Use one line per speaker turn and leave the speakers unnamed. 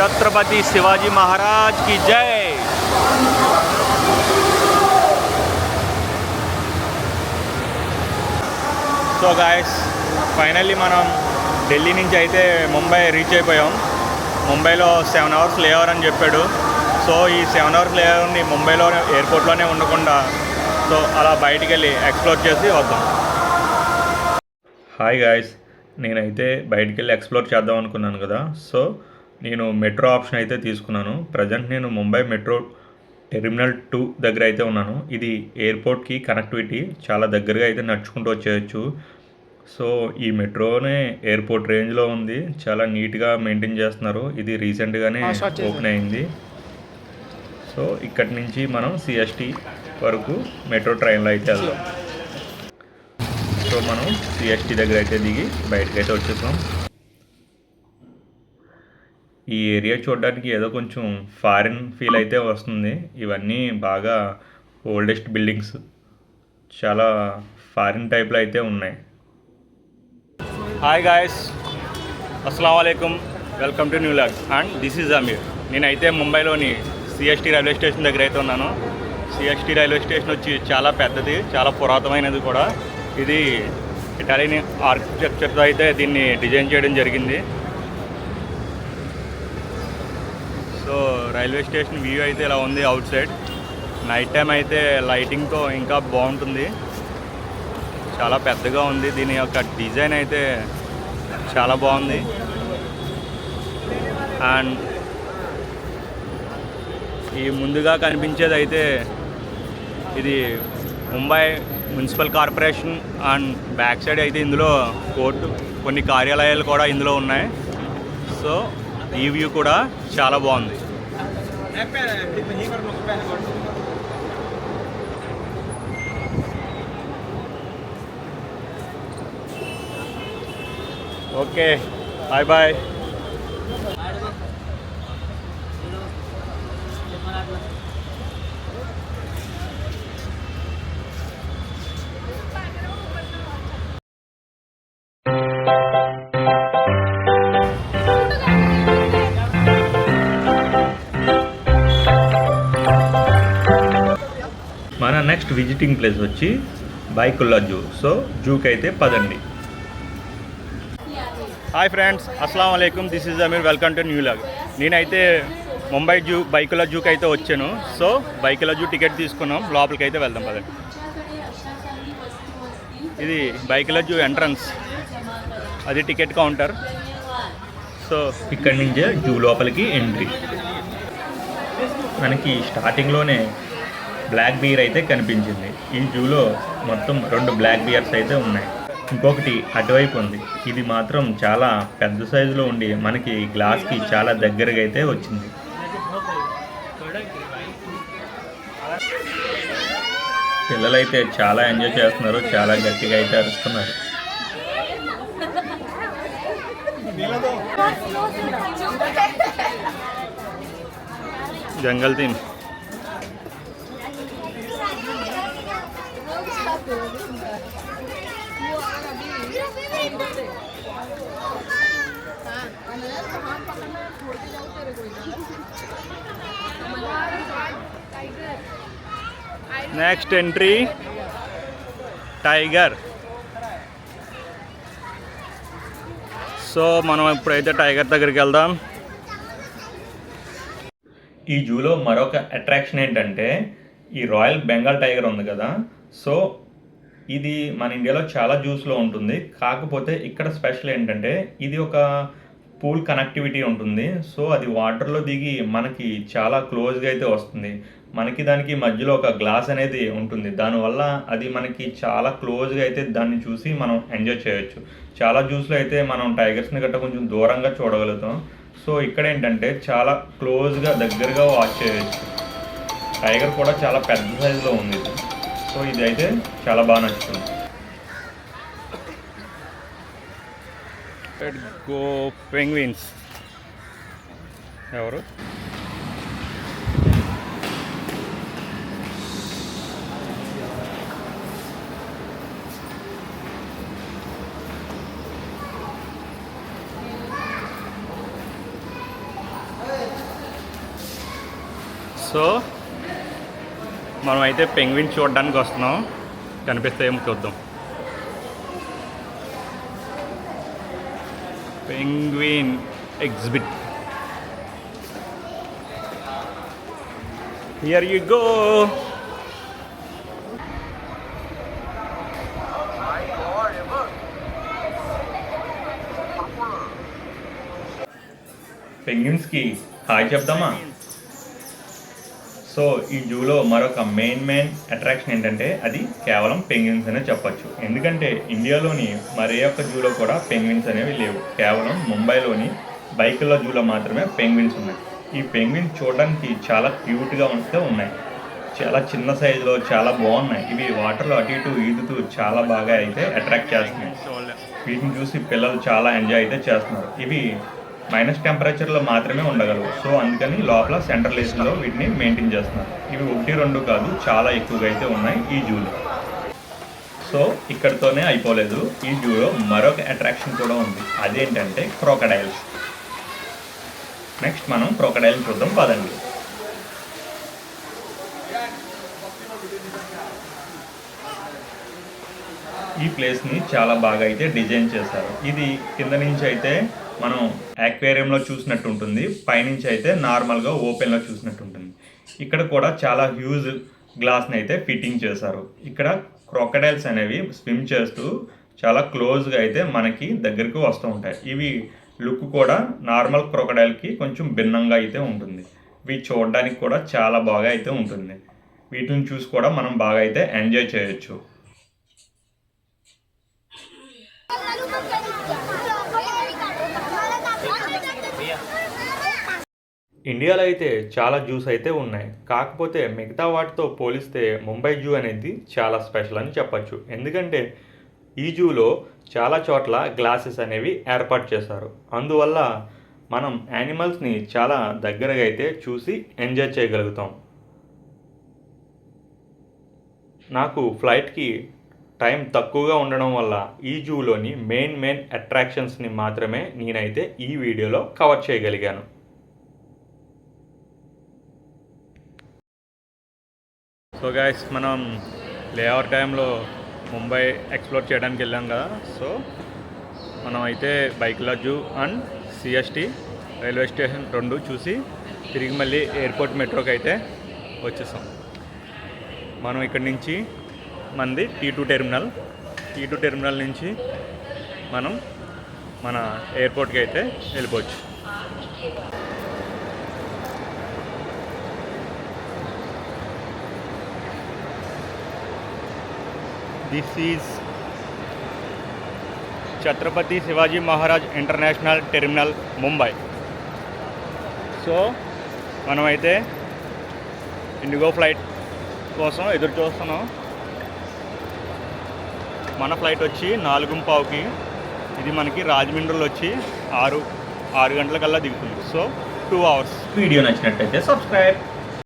छत्रपति शिवाजी महाराज की जय। So guys finally మనం ఢిల్లీ నుంచి అయితే ముంబై రీచ్ అయిపోయాం. ముంబైలో 7 అవర్స్ లేవర్ అని చెప్పాడు. సో ఈ 7 అవర్స్ లేవర్ని ముంబైలో ఎయిర్పోర్ట్లోనే ఉండకుండా సో అలా బయటికి వెళ్ళి ఎక్స్ప్లోర్ చేసి వద్దాం. హాయ్ గాయస్, నేనైతే బయటికి వెళ్ళి ఎక్స్ప్లోర్ చేద్దాం అనుకున్నాను కదా. సో నేను మెట్రో ఆప్షన్ అయితే తీసుకున్నాను. ప్రజెంట్ నేను ముంబై మెట్రో టెర్మినల్ 2 దగ్గర అయితే ఉన్నాను. ఇది ఎయిర్పోర్ట్కి కనెక్టివిటీ, చాలా దగ్గరగా అయితే నడుచుకుంటూ వచ్చేయచ్చు. సో ఈ మెట్రోనే ఎయిర్పోర్ట్ రేంజ్లో ఉంది, చాలా నీట్గా మెయింటైన్ చేస్తున్నారు. ఇది రీసెంట్గానే ఓపెన్ అయింది. సో ఇక్కడి నుంచి మనం సిఎస్టీ వరకు మెట్రో ట్రైన్లో అయితే వెళ్దాం. సో మనం సిఎస్టీ దగ్గర అయితే దిగి బయటకు అయితే వచ్చేసాం. ఈ ఏరియా చూడడానికి ఏదో కొంచెం ఫారిన్ ఫీల్ అయితే వస్తుంది. ఇవన్నీ బాగా ఓల్డెస్ట్ బిల్డింగ్స్, చాలా ఫారిన్ టైప్లో అయితే ఉన్నాయి. హాయ్ గాయస్, అస్సలాము అలైకుమ్, welcome to new log and this is Aamir. నేనైతే ముంబైలోని సిఎస్టీ రైల్వే స్టేషన్ దగ్గర అయితే ఉన్నాను. సిఎస్టీ రైల్వే స్టేషన్ వచ్చి చాలా పెద్దది, చాలా పురాతనమైనది కూడా. ఇది ఇటాలియన్ ఆర్కిటెక్చర్తో అయితే దీన్ని డిజైన్ చేయడం జరిగింది. సో రైల్వే స్టేషన్ వ్యూ అయితే ఇలా ఉంది అవుట్ సైడ్. నైట్ టైం అయితే లైటింగ్తో ఇంకా బాగుంటుంది. చాలా పెద్దగా ఉంది, దీని యొక్క డిజైన్ అయితే చాలా బాగుంది. అండ్ ఈ ముందుగా కనిపించేది అయితే ఇది Mumbai municipal corporation. And back side అయితే ఇందులో కోర్టు, కొన్ని కార్యాలయాలు కూడా ఇందులో ఉన్నాయి. సో ఈ వ్యూ కూడా చాలా బాగుంది. Okay, bye bye. మన నెక్స్ట్ విజిటింగ్ ప్లేస్ వచ్చి బైకుల్లా జూ. సో జూకి అయితే పదండి. హాయ్ ఫ్రెండ్స్, అస్సలాము అలైకుమ్, this is Aamir, welcome to new log. నేనైతే ముంబై జూ బైకుల్లా జూకి అయితే వచ్చాను. సో బైకుల్లా జూ టికెట్ తీసుకున్నాం, లోపలికి అయితే వెళ్దాం పదండి. ఇది బైకుల్లా జూ ఎంట్రన్స్, అది టికెట్ కౌంటర్. సో ఇక్కడి నుంచే జూ లోపలికి ఎంట్రీ. మనకి స్టార్టింగ్లోనే బ్లాక్ బియర్ అయితే కనిపించింది. ఈ జూలో మొత్తం 2 బ్లాక్ బియర్స్ అయితే ఉన్నాయి. ఇంకొకటి అటువైపు ఉంది. ఇది మాత్రం చాలా పెద్ద సైజులో ఉండి మనకి గ్లాస్కి చాలా దగ్గరగా అయితే వచ్చింది. పిల్లలైతే చాలా ఎంజాయ్ చేస్తున్నారు, చాలా గట్టిగా అయితే అరుస్తున్నారు. జంగల్ theme. Next entry tiger. So మనం ఇప్పుడైతే టైగర్ దగ్గరికి వెళ్దాం. ఈ జూలో మరొక అట్రాక్షన్ ఏంటంటే ఈ రాయల్ బెంగాల్ టైగర్ ఉంది కదా. సో ఇది మన ఇండియాలో చాలా జూస్లో ఉంటుంది. కాకపోతే ఇక్కడ స్పెషల్ ఏంటంటే ఇది ఒక పూల్ కనెక్టివిటీ ఉంటుంది. సో అది వాటర్లో దిగి మనకి చాలా క్లోజ్గా అయితే వస్తుంది. మనకి దానికి మధ్యలో ఒక గ్లాస్ అనేది ఉంటుంది. దానివల్ల అది మనకి చాలా క్లోజ్గా అయితే దాన్ని చూసి మనం ఎంజాయ్ చేయొచ్చు. చాలా జూస్లో అయితే మనం టైగర్స్ని గట్రా కొంచెం దూరంగా చూడగలుగుతాం. సో ఇక్కడ ఏంటంటే చాలా క్లోజ్గా దగ్గరగా వాచ్ చేయొచ్చు. టైగర్ కూడా చాలా పెద్ద సైజులో ఉంది. సో ఇది అయితే చాలా బాగా నచ్చుతుంది. గో పెంగ్విన్స్ ఎవరు? సో మనం అయితే పెంగ్విన్ చూడడానికి వస్తున్నాం, కనిపిస్తాయేమో చూద్దాం. Penguin exhibit, here you go. పెంగ్విన్స్కి హాయ్ చెప్దామా? సో ఈ జూలో మరొక మెయిన్ అట్రాక్షన్ ఏంటంటే అది కేవలం పెంగ్విన్స్ అనే చెప్పచ్చు. ఎందుకంటే ఇండియాలోని మరే ఒక్క జూలో కూడా పెంగ్విన్స్ అనేవి లేవు. కేవలం ముంబైలోని బైకుల జూలో మాత్రమే పెంగ్విన్స్ ఉన్నాయి. ఈ పెంగ్విన్స్ చూడడానికి చాలా క్యూట్గా ఉన్నాయి. చాలా చిన్న సైజులో చాలా బాగున్నాయి. ఇవి వాటర్లో అటు ఇటు ఈదుతూ చాలా బాగా అయితే అట్రాక్ట్ చేస్తున్నాయి. వీటిని చూసి పిల్లలు చాలా ఎంజాయ్ అయితే చేస్తున్నారు. ఇవి మైనస్ టెంపరేచర్లో మాత్రమే ఉండగలవు. సో అందుకని లోపల సెంట్రల్ ఏసీలో వీటిని మెయింటైన్ చేస్తున్నారు. ఇవి 1-2 కాదు, చాలా ఎక్కువగా అయితే ఉన్నాయి ఈ జూలో. సో ఇక్కడితోనే అయిపోలేదు, ఈ జూలో మరొక అట్రాక్షన్ కూడా ఉంది. అదేంటంటే క్రోకడైల్స్. నెక్స్ట్ మనం క్రోకడైల్ని చూద్దాం పదండి. ఈ ప్లేస్ని చాలా బాగా అయితే డిజైన్ చేశారు. ఇది కింద నుంచి అయితే మనం యాక్వేరియంలో చూసినట్టు ఉంటుంది, పైనుంచి అయితే నార్మల్గా ఓపెన్లో చూసినట్టు ఉంటుంది. ఇక్కడ కూడా చాలా హ్యూజ్ గ్లాస్ని అయితే ఫిట్టింగ్ చేశారు. ఇక్కడ క్రోకడైల్స్ అనేవి స్విమ్ చేస్తూ చాలా క్లోజ్గా అయితే మనకి దగ్గరికి వస్తూ ఉంటాయి. ఇవి లుక్ కూడా నార్మల్ క్రోకడైల్కి కొంచెం భిన్నంగా అయితే ఉంటుంది. ఇవి చూడడానికి కూడా చాలా బాగా అయితే ఉంటుంది. వీటిని చూసి కూడా మనం బాగా అయితే ఎంజాయ్ చేయొచ్చు. ఇండియాలో అయితే చాలా జూస్ అయితే ఉన్నాయి. కాకపోతే మిగతా వాటితో పోలిస్తే ముంబై జూ అనేది చాలా స్పెషల్ అని చెప్పచ్చు. ఎందుకంటే ఈ జూలో చాలా చోట్ల గ్లాసెస్ అనేవి ఏర్పాటు చేశారు. అందువల్ల మనం యానిమల్స్ని చాలా దగ్గరగా అయితే చూసి ఎంజాయ్ చేయగలుగుతాం. నాకు ఫ్లైట్కి టైం తక్కువగా ఉండడం వల్ల ఈ జూలోని మెయిన్ అట్రాక్షన్స్ని మాత్రమే నేనైతే ఈ వీడియోలో కవర్ చేయగలిగాను. సో గైస్, మనం లేఅవర్ టైంలో ముంబై ఎక్స్ప్లోర్ చేయడానికి వెళ్ళాం కదా. సో మనం అయితే Byculla zoo and CST railway station 2 చూసి తిరిగి మళ్ళీ ఎయిర్పోర్ట్ మెట్రోకి అయితే వచ్చేసాం. మనం ఇక్కడి నుంచి మనది T2 టెర్మినల్ నుంచి మనం మన ఎయిర్పోర్ట్కి అయితే వెళ్ళిపోవచ్చు. This is Chhatrapati Shivaji Maharaj international terminal Mumbai. So మనమైతే ఇండిగో ఫ్లైట్ కోసం ఎదురు చూస్తున్నాం. మన ఫ్లైట్ వచ్చి 4:15కి. ఇది మనకి రాజమండ్రిలో వచ్చి 6 గంటలకల్లా దిగుతుంది. So 2 hours. వీడియో నచ్చినట్టయితే సబ్స్క్రైబ్.